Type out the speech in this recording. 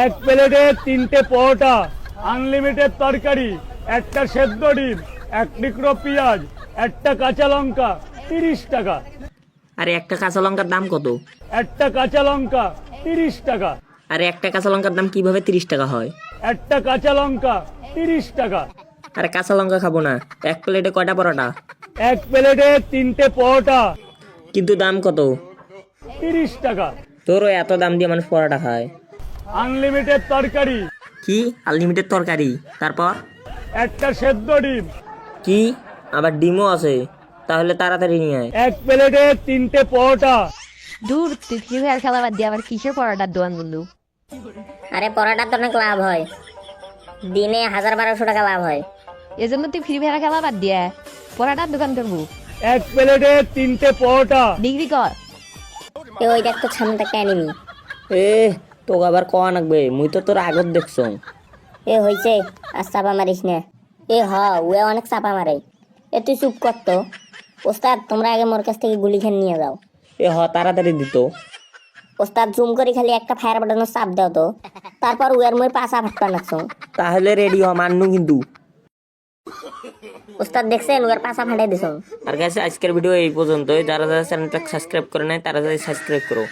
এক প্লেটে 3টে পরোটা, আনলিমিটেড তরকারি, একটা সেদ্ধ ডিম, এক টুকরো পেঁয়াজ, একটা কাঁচা লঙ্কা, 30 টাকা। আরে একটা কাঁচা লঙ্কার দাম কত? একটা কাঁচা লঙ্কা 30 টাকা। আরে একটা কাঁচা লঙ্কার দাম কিভাবে 30 টাকা হয়? একটা কাঁচা লঙ্কা 30 টাকা। আরে কাঁচা লঙ্কা খাবো না। এক প্লেটে কয়টা পরোটা? এক প্লেটে 3টে পরোটা, কিন্তু দাম কত? 30 টাকা। তোরও এত দাম দিয়ে মানুষ পরোটা খায়? আনলিমিটেড তরকারি, কি আনলিমিটেড তরকারি? তারপর একটা সেদ্ধ ডিম। কি আবার ডিমও আছে? তাহলে তাড়াতাড়ি নিয়ে আয়। এক প্লেটে 3টে পরোটা। দূর তুই ফ্রি ফায়ার খেলা বাদ দিয়ে আবার কিসের পড়াটার দোকান বন্ধু? আরে পড়াটা তো অনেক লাভ হয়, দিনে 1000-1200 টাকা লাভ হয়। এজন্য তুই ফ্রি ফায়ার খেলা বাদ দিয়ে পড়াটার দোকান করবো। এক প্লেটে 3টে পরোটা। ডিগ্রি কর। ওই দেখ তো সামনে একটা এনিমি। এ তোকে আবার কয়া নাকবে, মুই তো তোর আগত দেখছ। হইছে, আর চাপা মারিস না। ওয়ে অনেক চাপা মারে। তুই চুপ কর তো। ওস্তাদ তোমরা আগে মোর কাছ থেকে গুলি খেয়ে নিয়ে যাও। তাড়াতাড়ি দিত। ওস্তাদ জুম করে খালি একটা ফায়ার বাটনের চাপ দাও তো, তারপর উয়ার মই পাঁচা ফাটপা নাকছো। তাহলে রেডি হ, মান্নু কিন্তু। ওস্তাদ দেখছেন উয়ার পাঁচা ফাটাই দিছ। আর কাছে আজকের ভিডিও এই পর্যন্তই। যারা যারা চ্যানেলটা সাবস্ক্রাইব করে নাই তারা সাবস্ক্রাইব করো।